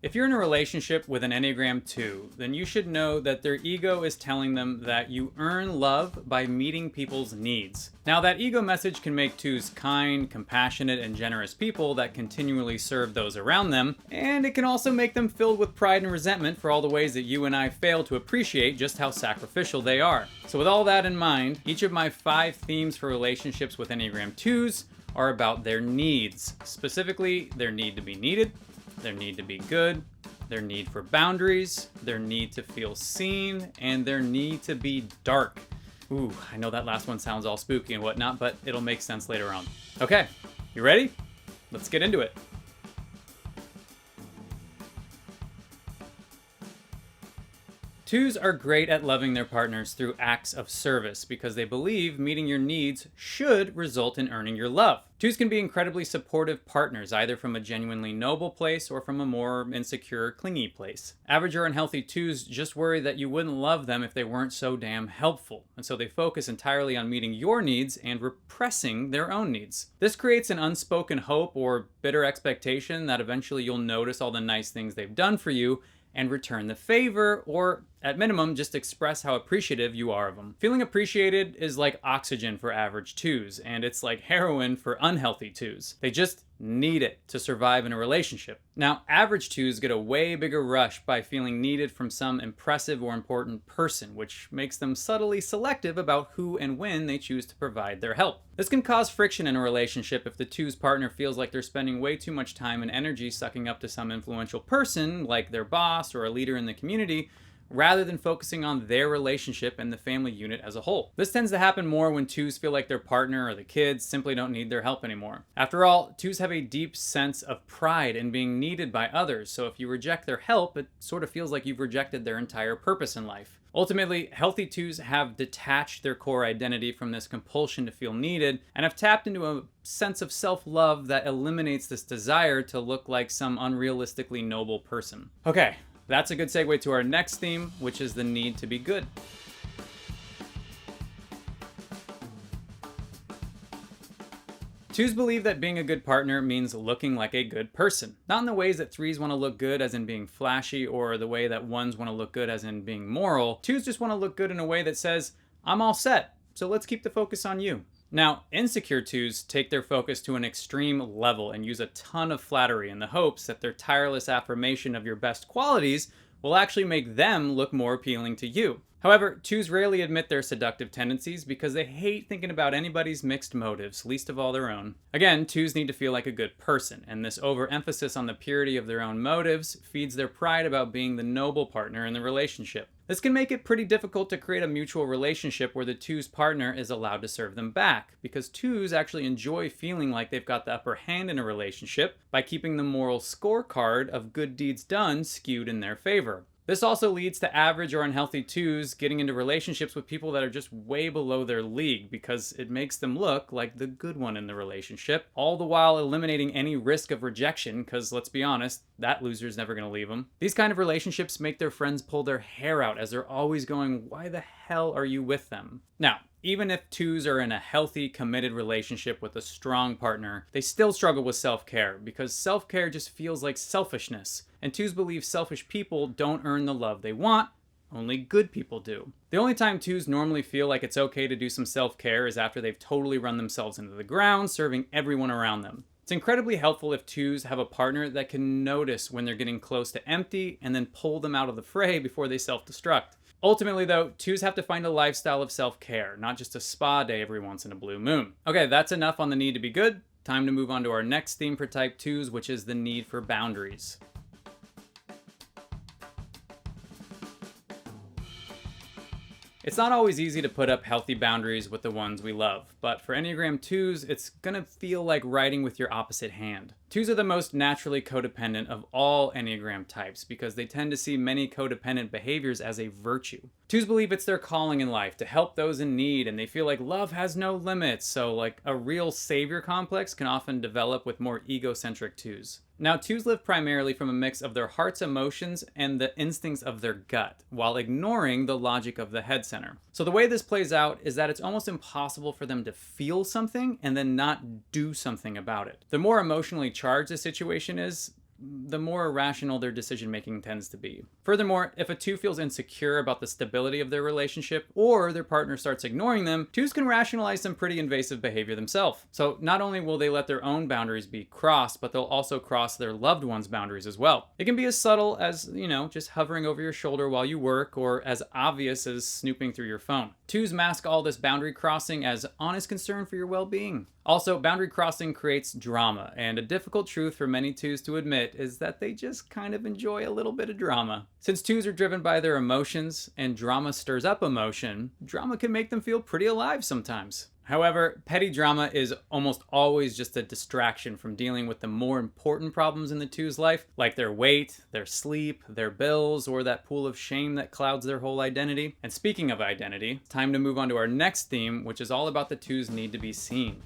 If you're in a relationship with an Enneagram 2, then you should know that their ego is telling them that you earn love by meeting people's needs. Now, that ego message can make 2s kind, compassionate, and generous people that continually serve those around them, and it can also make them filled with pride and resentment for all the ways that you and I fail to appreciate just how sacrificial they are. So with all that in mind, each of my 5 themes for relationships with Enneagram 2s are about their needs, specifically their need to be needed, their need to be good, their need for boundaries, their need to feel seen, and their need to be dark. Ooh, I know that last one sounds all spooky and whatnot, but it'll make sense later on. Okay, you ready? Let's get into it. 2s are great at loving their partners through acts of service because they believe meeting your needs should result in earning your love. 2s can be incredibly supportive partners, either from a genuinely noble place or from a more insecure, clingy place. Average or unhealthy 2s just worry that you wouldn't love them if they weren't so damn helpful, and so they focus entirely on meeting your needs and repressing their own needs. This creates an unspoken hope or bitter expectation that eventually you'll notice all the nice things they've done for you and return the favor, or at minimum, just express how appreciative you are of them. Feeling appreciated is like oxygen for average 2s, and it's like heroin for unhealthy 2s. They just need it to survive in a relationship. Now, average 2s get a way bigger rush by feeling needed from some impressive or important person, which makes them subtly selective about who and when they choose to provide their help. This can cause friction in a relationship if the 2's partner feels like they're spending way too much time and energy sucking up to some influential person, like their boss or a leader in the community, rather than focusing on their relationship and the family unit as a whole. This tends to happen more when 2s feel like their partner or the kids simply don't need their help anymore. After all, 2s have a deep sense of pride in being needed by others, so if you reject their help, it sort of feels like you've rejected their entire purpose in life. Ultimately, healthy 2s have detached their core identity from this compulsion to feel needed and have tapped into a sense of self-love that eliminates this desire to look like some unrealistically noble person. Okay. That's a good segue to our next theme, which is the need to be good. 2s believe that being a good partner means looking like a good person. Not in the ways that 3s want to look good as in being flashy, or the way that 1s want to look good as in being moral. 2s just want to look good in a way that says, I'm all set, so let's keep the focus on you. Now, insecure 2s take their focus to an extreme level and use a ton of flattery in the hopes that their tireless affirmation of your best qualities will actually make them look more appealing to you. However, 2s rarely admit their seductive tendencies because they hate thinking about anybody's mixed motives, least of all their own. Again, 2s need to feel like a good person, and this overemphasis on the purity of their own motives feeds their pride about being the noble partner in the relationship. This can make it pretty difficult to create a mutual relationship where the 2's partner is allowed to serve them back, because 2s actually enjoy feeling like they've got the upper hand in a relationship by keeping the moral scorecard of good deeds done skewed in their favor. This also leads to average or unhealthy 2s getting into relationships with people that are just way below their league because it makes them look like the good one in the relationship, all the while eliminating any risk of rejection because, let's be honest, that loser's never going to leave them. These kind of relationships make their friends pull their hair out as they're always going, why the hell are you with them? Now, even if 2s are in a healthy, committed relationship with a strong partner, they still struggle with self-care because self-care just feels like selfishness. And 2s believe selfish people don't earn the love they want, only good people do. The only time 2s normally feel like it's okay to do some self-care is after they've totally run themselves into the ground, serving everyone around them. It's incredibly helpful if 2s have a partner that can notice when they're getting close to empty and then pull them out of the fray before they self-destruct. Ultimately, though, 2s have to find a lifestyle of self-care, not just a spa day every once in a blue moon. Okay, that's enough on the need to be good. Time to move on to our next theme for type 2s, which is the need for boundaries. It's not always easy to put up healthy boundaries with the ones we love, but for Enneagram 2s, it's gonna feel like writing with your opposite hand. 2s are the most naturally codependent of all Enneagram types because they tend to see many codependent behaviors as a virtue. 2s believe it's their calling in life to help those in need, and they feel like love has no limits, so like a real savior complex can often develop with more egocentric 2s. Now, 2s live primarily from a mix of their heart's emotions and the instincts of their gut, while ignoring the logic of the head center. So the way this plays out is that it's almost impossible for them to feel something and then not do something about it. The more emotionally charged the situation is, the more irrational their decision making tends to be. Furthermore, if a 2 feels insecure about the stability of their relationship or their partner starts ignoring them, 2s can rationalize some pretty invasive behavior themselves. So not only will they let their own boundaries be crossed, but they'll also cross their loved ones' boundaries as well. It can be as subtle as, just hovering over your shoulder while you work, or as obvious as snooping through your phone. 2s mask all this boundary crossing as honest concern for your well-being. Also, boundary crossing creates drama, and a difficult truth for many 2s to admit is that they just kind of enjoy a little bit of drama. Since 2s are driven by their emotions, and drama stirs up emotion, drama can make them feel pretty alive sometimes. However, petty drama is almost always just a distraction from dealing with the more important problems in the 2's life, like their weight, their sleep, their bills, or that pool of shame that clouds their whole identity. And speaking of identity, it's time to move on to our next theme, which is all about the 2's need to be seen.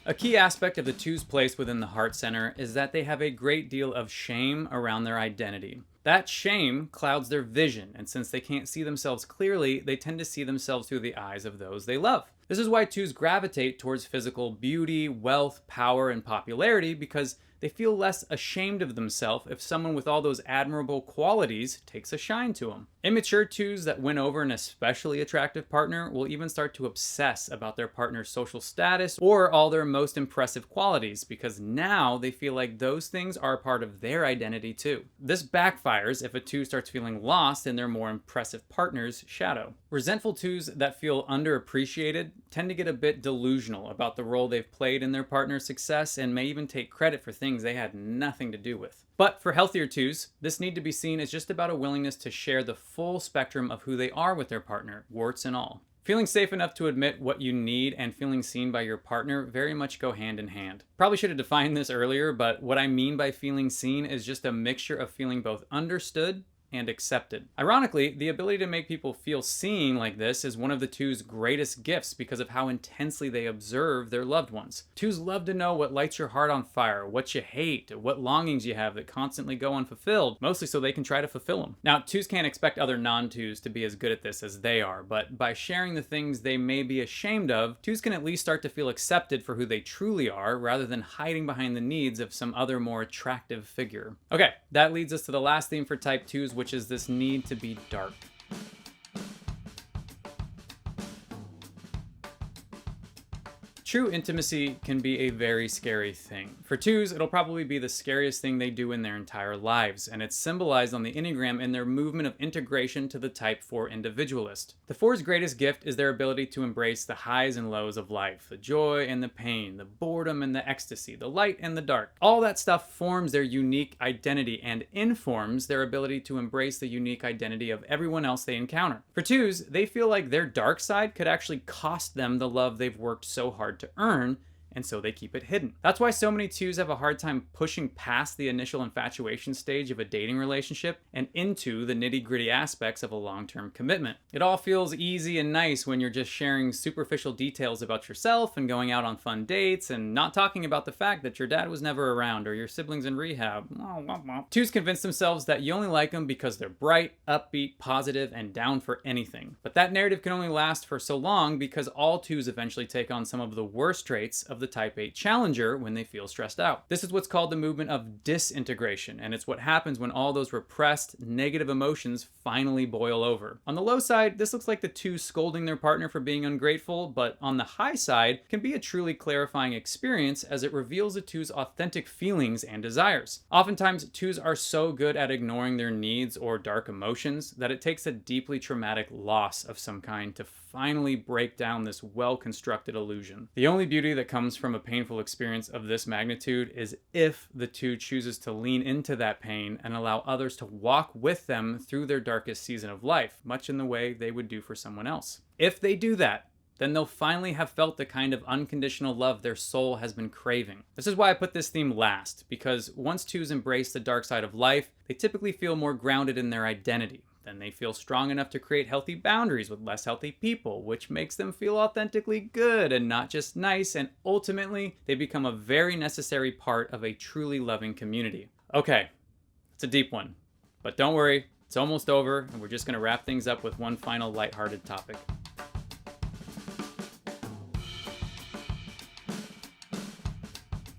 A key aspect of the 2's place within the heart center is that they have a great deal of shame around their identity. That shame clouds their vision, and since they can't see themselves clearly, they tend to see themselves through the eyes of those they love. This is why 2s gravitate towards physical beauty, wealth, power, and popularity, because they feel less ashamed of themselves if someone with all those admirable qualities takes a shine to them. Immature 2s that win over an especially attractive partner will even start to obsess about their partner's social status or all their most impressive qualities, because now they feel like those things are a part of their identity too. This backfires if a 2 starts feeling lost in their more impressive partner's shadow. Resentful 2s that feel underappreciated tend to get a bit delusional about the role they've played in their partner's success and may even take credit for things they had nothing to do with. But for healthier 2s, this need to be seen is just about a willingness to share the full spectrum of who they are with their partner, warts and all. Feeling safe enough to admit what you need and feeling seen by your partner very much go hand in hand. Probably should have defined this earlier, but what I mean by feeling seen is just a mixture of feeling both understood and accepted. Ironically, the ability to make people feel seen like this is one of the 2's greatest gifts because of how intensely they observe their loved ones. 2s love to know what lights your heart on fire, what you hate, what longings you have that constantly go unfulfilled, mostly so they can try to fulfill them. Now, 2s can't expect other non-2s to be as good at this as they are, but by sharing the things they may be ashamed of, 2s can at least start to feel accepted for who they truly are, rather than hiding behind the needs of some other more attractive figure. Okay, that leads us to the last theme for type 2s, which is this need to be dark. True intimacy can be a very scary thing. For 2s, it'll probably be the scariest thing they do in their entire lives, and it's symbolized on the Enneagram in their movement of integration to the type 4 individualist. The 4's greatest gift is their ability to embrace the highs and lows of life, the joy and the pain, the boredom and the ecstasy, the light and the dark. All that stuff forms their unique identity and informs their ability to embrace the unique identity of everyone else they encounter. For 2s, they feel like their dark side could actually cost them the love they've worked so hard to earn, and so they keep it hidden. That's why so many 2s have a hard time pushing past the initial infatuation stage of a dating relationship and into the nitty-gritty aspects of a long-term commitment. It all feels easy and nice when you're just sharing superficial details about yourself and going out on fun dates and not talking about the fact that your dad was never around or your siblings in rehab. 2s convince themselves that you only like them because they're bright, upbeat, positive, and down for anything. But that narrative can only last for so long because all 2s eventually take on some of the worst traits of the type 8 challenger when they feel stressed out. This is what's called the movement of disintegration, and it's what happens when all those repressed negative emotions finally boil over. On the low side, this looks like the 2 scolding their partner for being ungrateful, but on the high side can be a truly clarifying experience as it reveals the 2's authentic feelings and desires. Oftentimes, 2s are so good at ignoring their needs or dark emotions that it takes a deeply traumatic loss of some kind to finally break down this well-constructed illusion. The only beauty that comes from a painful experience of this magnitude is if the 2 chooses to lean into that pain and allow others to walk with them through their darkest season of life, much in the way they would do for someone else. If they do that, then they'll finally have felt the kind of unconditional love their soul has been craving. This is why I put this theme last, because once 2s embrace the dark side of life, they typically feel more grounded in their identity. Then they feel strong enough to create healthy boundaries with less healthy people, which makes them feel authentically good and not just nice, and ultimately, they become a very necessary part of a truly loving community. Okay, it's a deep one, but don't worry, it's almost over, and we're just gonna wrap things up with one final lighthearted topic.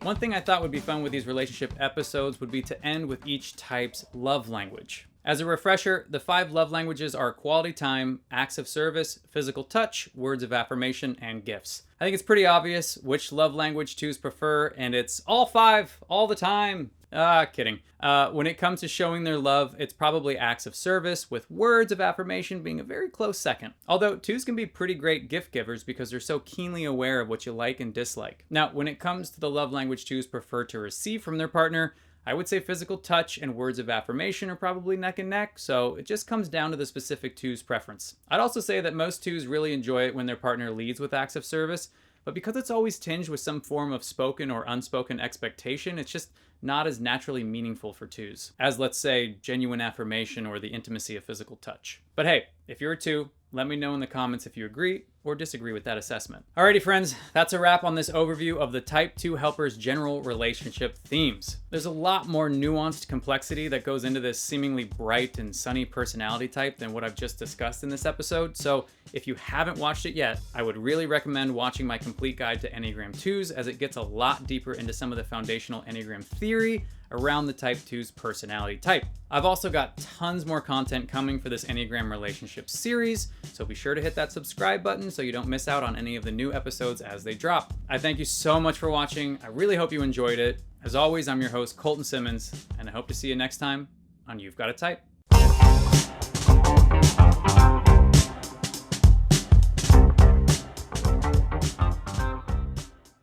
One thing I thought would be fun with these relationship episodes would be to end with each type's love language. As a refresher, the 5 love languages are quality time, acts of service, physical touch, words of affirmation, and gifts. I think it's pretty obvious which love language 2s prefer, and it's all 5, all the time. Kidding. When it comes to showing their love, it's probably acts of service, with words of affirmation being a very close second. Although 2s can be pretty great gift givers because they're so keenly aware of what you like and dislike. Now, when it comes to the love language 2s prefer to receive from their partner, I would say physical touch and words of affirmation are probably neck and neck, so it just comes down to the specific 2's preference. I'd also say that most 2s really enjoy it when their partner leads with acts of service, but because it's always tinged with some form of spoken or unspoken expectation, it's just not as naturally meaningful for 2s, as let's say genuine affirmation or the intimacy of physical touch. But hey, if you're a 2, let me know in the comments if you agree or disagree with that assessment. Alrighty friends, that's a wrap on this overview of the Type 2 helpers' general relationship themes. There's a lot more nuanced complexity that goes into this seemingly bright and sunny personality type than what I've just discussed in this episode, so if you haven't watched it yet, I would really recommend watching my complete guide to Enneagram 2s, as it gets a lot deeper into some of the foundational Enneagram theory around the Type 2's personality type. I've also got tons more content coming for this Enneagram relationship series, so be sure to hit that subscribe button so you don't miss out on any of the new episodes as they drop. I thank you so much for watching. I really hope you enjoyed it. As always, I'm your host, Colton Simmons, and I hope to see you next time on You've Got a Type.